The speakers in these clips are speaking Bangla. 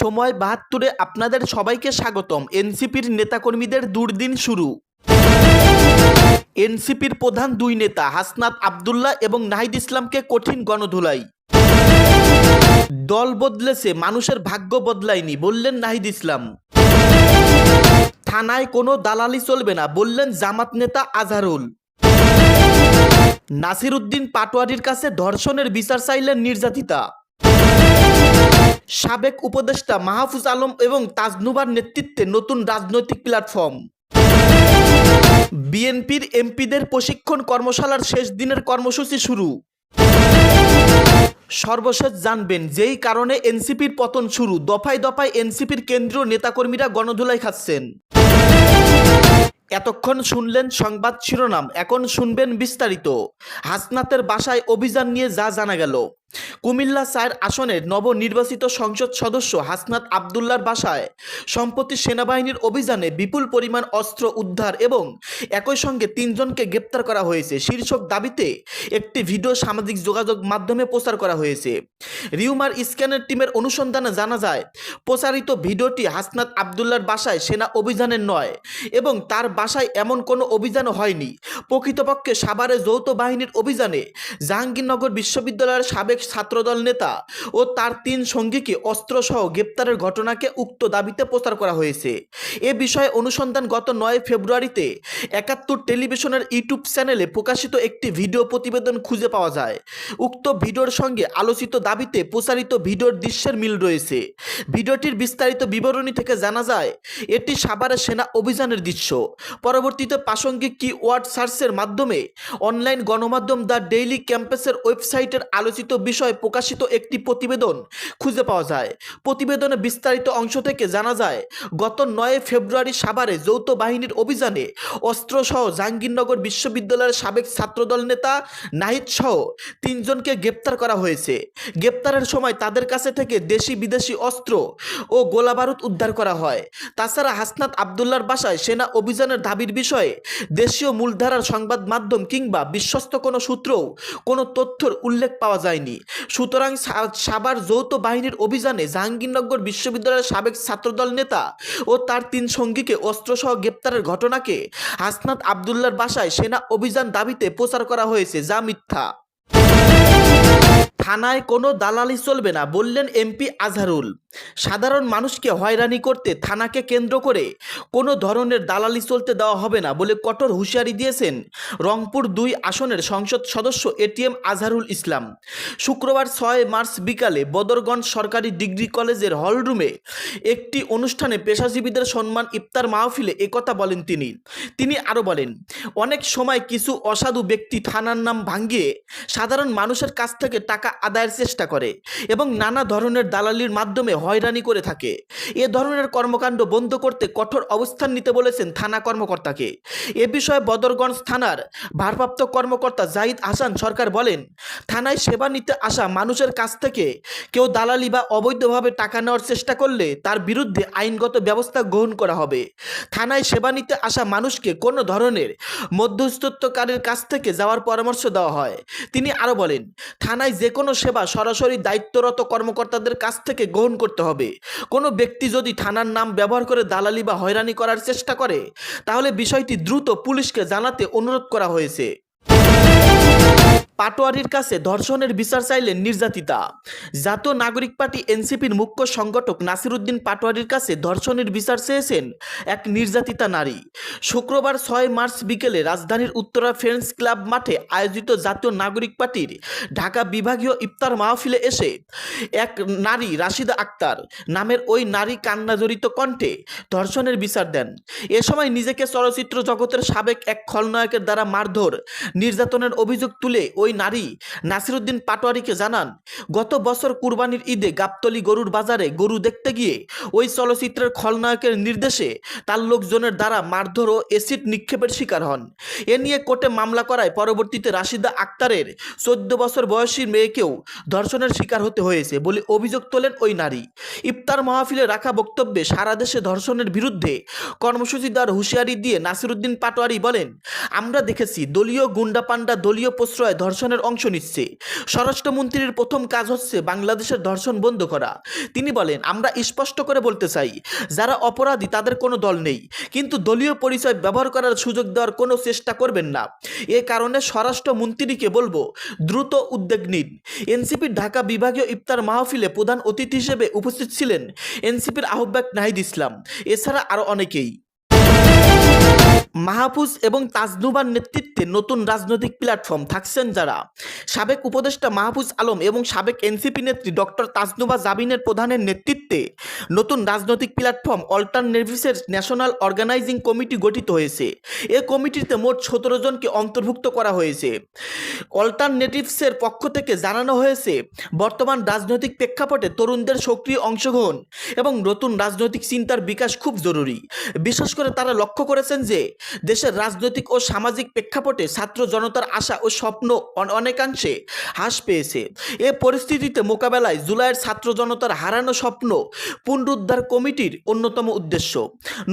সময় ৭২-এ আপনাদের সবাইকে স্বাগতম। এনসিপির নেতাকর্মীদের দুর্দিন শুরু। এনসিপির প্রধান দুই নেতা হাসনাত আব্দুল্লাহ এবং নাহিদ ইসলামকে কঠিন গণধোলাই। দল বদলেছে, মানুষের ভাগ্য বদলায়নি বললেন নাহিদ ইসলাম। থানায় কোনো দালালি চলবে না বললেন জামাত নেতা আজহারুল। নাসিরউদ্দিন পাটোয়ারির কাছে ধর্ষণের বিচার চাইলেন নির্যাতিতা। সাবেক উপদেষ্টা মাহফুজ আলম এবং তাজনুবার নেতৃত্বে নতুন রাজনৈতিক প্ল্যাটফর্ম। বিএনপির এমপিদের প্রশিক্ষণ কর্মশালার শেষ দিনের কর্মসূচি শুরু। সর্বশেষ জানবেন যেই কারণে এনসিপির পতন শুরু। দফায় দফায় এনসিপির কেন্দ্রীয় নেতাকর্মীরা গণধোলাই খাচ্ছেন। এতক্ষণ শুনলেন সংবাদ শিরোনাম, এখন শুনবেন বিস্তারিত। হাসনাতের বাসায় অভিযান নিয়ে যা জানা গেল। কুমিল্লা ৪ আসনের নবনির্বাচিত সংসদ সদস্য হাসনাত আব্দুল্লাহর বাসায় সম্প্রতি সেনাবাহিনীর অভিযানে বিপুল পরিমাণ অস্ত্র উদ্ধার এবং একই সঙ্গে ৩ জনকে গ্রেপ্তার করা হয়েছে শীর্ষক দাবিতে একটি ভিডিও সামাজিক যোগাযোগ মাধ্যমে প্রচার করা হয়েছে। রিউমার স্ক্যানের টিমের অনুসন্ধানে জানা যায় প্রচারিত ভিডিওটি হাসনাত আব্দুল্লাহর বাসায় সেনা অভিযানের নয় এবং তার বাসায় এমন কোনো অভিযানও হয়নি। প্রকৃতপক্ষে সাভারে যৌথ বাহিনীর অভিযানে জাহাঙ্গীরনগর বিশ্ববিদ্যালয়ের সাবেক ছাত্রদল নেতা ও তার ৩ সঙ্গীকে অস্ত্রসহ গ্রেপ্তারের ঘটনাকে উক্ত দাবিতে প্রচার করা হয়েছে। এ বিষয়ে অনুসন্ধান গত ৯ ফেব্রুয়ারিতে ৭১ টেলিভিশনের ইউটিউব চ্যানেলে প্রকাশিত একটি ভিডিও প্রতিবেদন খুঁজে পাওয়া যায়। উক্ত ভিডিওর সঙ্গে আলোচিত দাবিতে প্রচারিত ভিডিওর দৃশ্যের মিল রয়েছে। ভিডিওটির বিস্তারিত বিবরণী থেকে জানা যায় এটি সাভারের সেনা অভিযানের দৃশ্য। পরবর্তীতে প্রাসঙ্গিক কিওয়ার্ড সার্চের মাধ্যমে অনলাইন গণমাধ্যম দ্য ডেইলি ক্যাম্পাসের ওয়েবসাইটের আলোচিত বিষয়ে প্রকাশিত একটি প্রতিবেদন খুঁজে পাওয়া যায়। প্রতিবেদনের বিস্তারিত অংশ থেকে জানা যায় গত ৯ ফেব্রুয়ারি সাভারে যৌথ বাহিনীর অভিযানে অস্ত্রসহ জাহাঙ্গীরনগর বিশ্ববিদ্যালয়ের সাবেক ছাত্রদল নেতা নাহিদ সহ ৩ জনকে গ্রেপ্তার করা হয়েছে। গ্রেপ্তারের সময় তাদের কাছে থেকে দেশি বিদেশি অস্ত্র ও গোলাবারুদ উদ্ধার করা হয়। তাছাড়া হাসনাত আব্দুল্লাহর বাসায় সেনা অভিযানের দাবির বিষয়ে দেশীয় মূলধারার সংবাদ মাধ্যম কিংবা বিশ্বস্ত কোনো সূত্রও কোনো তথ্যের উল্লেখ পাওয়া যায়নি। সুতরাং সাভার যৌথ বাহিনীর অভিযানে জাহাঙ্গীরনগর বিশ্ববিদ্যালয়ের সাবেক ছাত্রদল নেতা ও তার ৩ সঙ্গীকে অস্ত্রসহ গ্রেপ্তারের ঘটনাকে হাসনাত আব্দুল্লাহর বাসায় সেনা অভিযান দাবিতে প্রচার করা হয়েছে, যা মিথ্যা। থানায় কোনো দালালি চলবে না বললেন এমপি আজহারুল। সাধারণ মানুষকে হয়রানি করতে থানাকে কেন্দ্র করে কোনো ধরনের দালালি চলতে দেওয়া হবে না বলে কঠোর হুঁশিয়ারি দিয়েছেন রংপুর ২ আসনের সংসদ সদস্য এটিএম আজহারুল ইসলাম। শুক্রবার ৬ মার্চ বিকালে বদরগঞ্জ সরকারি ডিগ্রি কলেজের হলরুমে একটি অনুষ্ঠানে পেশাজীবীদের সম্মান ইফতার মাহফিলে একথা বলেন তিনি আরও বলেন, অনেক সময় কিছু অসাধু ব্যক্তি থানার নাম ভাঙিয়ে সাধারণ মানুষের কাছ থেকে টাকা আদায়ের চেষ্টা করে এবং নানা ধরনের দালালির মাধ্যমে হয়রানি করে থাকে। এ ধরনের কর্মকাণ্ড বন্ধ করতে কঠোর অবস্থান নিতে বলেছেন থানা কর্মকর্তাকে। এ বিষয়ে বদরগঞ্জ থানার ভারপ্রাপ্ত কর্মকর্তা জাহিদ হাসান সরকার বলেন, থানায় সেবা নিতে আসা মানুষের কাছ থেকে কেউ দালালি বা অবৈধভাবে টাকা নেওয়ার চেষ্টা করলে তার বিরুদ্ধে আইনগত ব্যবস্থা গ্রহণ করা হবে। থানায় সেবা নিতে আসা মানুষকে কোনো ধরনের মধ্যস্থতাকারীর কাছ থেকে যাওয়ার পরামর্শ দেওয়া হয়। তিনি আরও বলেন, থানায় যে কোনো সেবা সরাসরি দায়িত্বরত কর্মকর্তাদের কাছ থেকে গ্রহণ করতে হবে। কোনো ব্যক্তি যদি থানার নাম ব্যবহার করে দালালি বা হয়রানি করার চেষ্টা করে তাহলে বিষয়টি দ্রুত পুলিশকে জানাতে অনুরোধ করা হয়েছে। পাটোয়ারির কাছে ধর্ষণের বিচার চাইলেন নির্যাতিতা। জাতীয় নাগরিক পার্টি এনসিপির মুখ্য সংগঠক নাসিরউদ্দিন পাটোয়ারির কাছে ধর্ষণের বিচার চেয়েছেন এক নির্যাতিতা নারী। শুক্রবার ৬ মার্চ বিকেলে রাজধানীর উত্তরা ফ্রেন্ডস ক্লাব মাঠে আয়োজিত জাতীয় নাগরিক পার্টির ঢাকা বিভাগীয় ইফতার মাহফিলে এসে এক নারী রাশিদা আক্তার নামের ওই নারী কান্নাজড়িত কণ্ঠে ধর্ষণের বিচার দেন। এ সময় নিজেকে চলচ্চিত্র জগতের সাবেক এক খলনায়কের দ্বারা মারধর নির্যাতনের অভিযোগ তুলে ওই নারী নাসিরউদ্দিন পাটোয়ারিকে জানান, গত বছর কুরবানির ঈদে গাবতলী গরুর বাজারে গরু দেখতে গিয়ে ওই চলচ্চিত্রের খলনায়কের নির্দেশে তার লোকজনের দ্বারা মারধর ও এসিড নিক্ষেপের শিকার হন। এ নিয়ে কোর্টে মামলা করায় পরবর্তীতে রাশিদা আক্তারের ১৪ বছর বয়সী মেয়েকেও ধর্ষণের শিকার হতে হয়েছে বলে অভিযোগ তোলেন ওই নারী। ইফতার মাহফিলে রাখা বক্তব্যে সারা দেশে ধর্ষণের বিরুদ্ধে কর্মসূচি দেওয়ার হুঁশিয়ারি দিয়ে নাসিরউদ্দিন পাটোয়ারি বলেন, আমরা দেখেছি দলীয় গুন্ডাপান্ডা দলীয় প্রশ্রয়ে ধর্ষণ ধর্ষণের অংশ নিচ্ছে। স্বরাষ্ট্রমন্ত্রীর প্রথম কাজ হচ্ছে বাংলাদেশের ধর্ষণ বন্ধ করা। তিনি বলেন, আমরা স্পষ্ট করে বলতে চাই, যারা অপরাধী তাদের কোনো দল নেই, কিন্তু দলীয় পরিচয় ব্যবহার করার সুযোগ দেওয়ার কোনো চেষ্টা করবেন না। এ কারণে স্বরাষ্ট্রমন্ত্রীকে বলবো, দ্রুত উদ্যোগ নিন। এনসিপির ঢাকা বিভাগীয় ইফতার মাহফিলে প্রধান অতিথি হিসেবে উপস্থিত ছিলেন এনসিপির আহ্বায়ক নাহিদ ইসলাম, এছাড়া আরও অনেকেই। মাহফুজ এবং তাজনুবার নেতৃত্বে নতুন রাজনৈতিক প্ল্যাটফর্ম থাকছেন যারা, সাবেক উপদেষ্টা মাহফুজ আলম এবং সাবেক এনসিপি নেত্রী ডক্টর তাজনুবা জাবিনের প্রধানের নেতৃত্বে নতুন রাজনৈতিক প্ল্যাটফর্ম অল্টারনেটিভসের ন্যাশনাল অর্গানাইজিং কমিটি গঠিত হয়েছে। এ কমিটিতে মোট 17 জনকে অন্তর্ভুক্ত করা হয়েছে। অল্টারনেটিভসের পক্ষ থেকে জানানো হয়েছে, বর্তমান রাজনৈতিক প্রেক্ষাপটে তরুণদের সক্রিয় অংশগ্রহণ এবং নতুন রাজনৈতিক চিন্তার বিকাশ খুব জরুরি। বিশেষ করে তারা লক্ষ্য করেছেন যে দেশের রাজনৈতিক ও সামাজিক প্রেক্ষাপটে ছাত্র জনতার আশা ও স্বপ্ন অনেকাংশে হ্রাস পেয়েছে। এ পরিস্থিতিতে মোকাবেলায় জুলাইয়ের ছাত্র জনতার হারানো স্বপ্ন পুনরুদ্ধার কমিটির অন্যতম উদ্দেশ্য।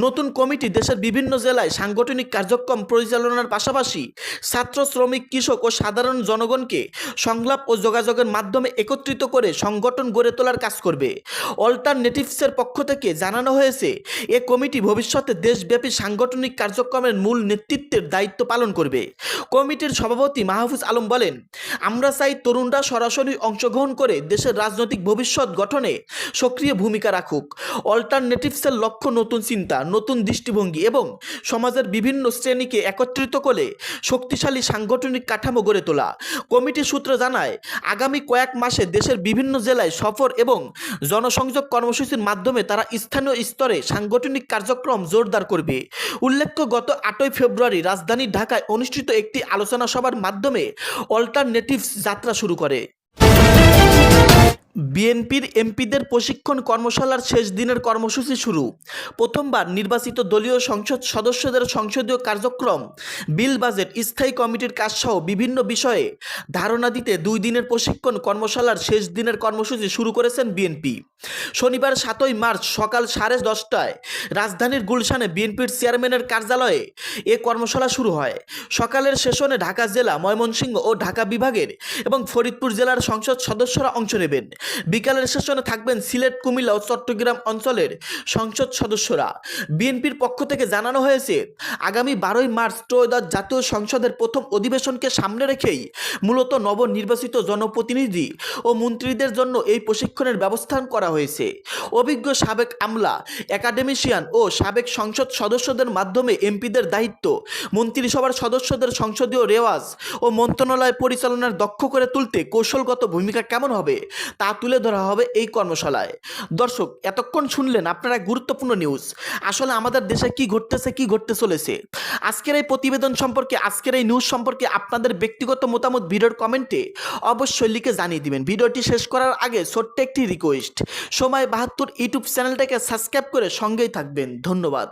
নতুন কমিটি দেশের বিভিন্ন জেলায় সাংগঠনিক কার্যক্রম পরিচালনার পাশাপাশি ছাত্র, শ্রমিক, কৃষক ও সাধারণ জনগণকে সংলাপ ও যোগাযোগের মাধ্যমে একত্রিত করে সংগঠন গড়ে তোলার কাজ করবে। অল্টারনেটিভসের পক্ষ থেকে জানানো হয়েছে, এ কমিটি ভবিষ্যতে দেশব্যাপী সাংগঠনিক কার্যক্রমের মূল নেতৃত্বের দায়িত্ব পালন করবে। কমিটির সভাপতি মাহফুজ আলম বলেন, আমরা চাই তরুণরা সরাসরি অংশগ্রহণ করে দেশের রাজনৈতিক ভবিষ্যৎ গঠনে সক্রিয় ভূমিকা রাখুক। অল্টারনেটিভসের লক্ষ্য নতুন চিন্তা, নতুন দৃষ্টিভঙ্গি এবং সমাজের বিভিন্ন শ্রেণীকে একত্রিত করে শক্তিশালী সাংগঠনিক কাঠামো গড়ে তোলা। কমিটি সূত্র জানায়, আগামী কয়েক মাসে দেশের বিভিন্ন জেলায় সফর এবং জনসংযোগ কর্মসূচির মাধ্যমে তারা স্থানীয় স্তরে সাংগঠনিক কার্যক্রম জোরদার করবে। উল্লেখ্য, গত 8ই ফেব্রুয়ারি রাজধানী ঢাকায় অনুষ্ঠিত একটি আলোচনা সভার মাধ্যমে অল্টারনেটিভস যাত্রা শুরু করে। বিএনপির এমপিদের প্রশিক্ষণ কর্মশালার শেষ দিনের কর্মসূচি শুরু। প্রথমবার নির্বাচিত দলীয় সংসদ সদস্যদের সংসদীয় কার্যক্রম, বিল, বাজেট, স্থায়ী কমিটির কাজসহ বিভিন্ন বিষয়ে ধারণা দিতে 2 দিনের প্রশিক্ষণ কর্মশালার শেষ দিনের কর্মসূচি শুরু করেছেন বিএনপি। শনিবার 7ই মার্চ সকাল 10:30টায় রাজধানীর গুলশানে বিএনপির চেয়ারম্যানের কার্যালয়ে এ কর্মশালা শুরু হয়। সকালের সেশনে ঢাকা জেলা, ময়মনসিংহ ও ঢাকা বিভাগের এবং ফরিদপুর জেলার সংসদ সদস্যরা অংশ নেবেন। বিকালের সেশনে থাকবেন সিলেট, কুমিল্লা ও চট্টগ্রাম অঞ্চলের সংসদ সদস্যরা। বিএনপির পক্ষ থেকে জানানো হয়েছে, আগামী 12ই মার্চ ত্রয়োদশ জাতীয় সংসদের প্রথম অধিবেশনকে সামনে রেখেই মূলত নবনির্বাচিত জনপ্রতিনিধি ও মন্ত্রীদের জন্য এই প্রশিক্ষণের ব্যবস্থা করা হয়েছে। অভিজ্ঞ সাবেক আমলা, একাডেমিশিয়ান ও সাবেক সংসদ সদস্যদের মাধ্যমে এমপিদের দায়িত্ব, মন্ত্রিসভার সদস্যদের সংসদীয় রেওয়াজ ও মন্ত্রণালয় পরিচালনার দক্ষ করে তুলতে কৌশলগত ভূমিকা কেমন হবে তা তুলে ধরা হবে এই কর্মশালায়। দর্শক, এতক্ষণ শুনলেন আপনারা গুরুত্বপূর্ণ নিউজ। আসলে আমাদের দেশে কি ঘটতেছে, কি ঘটতে চলেছে, আজকের এই প্রতিবেদন সম্পর্কে, আজকের এই নিউজ সম্পর্কে আপনাদের ব্যক্তিগত মতামত ভিডিওর কমেন্টে অবশ্যই লিখে জানিয়ে দিবেন। ভিডিওটি শেষ করার আগে ছোট্ট একটি রিকোয়েস্ট, সময় 72 ইউটিউব চ্যানেলটাকে সাবস্ক্রাইব করে সঙ্গেই থাকবেন। ধন্যবাদ।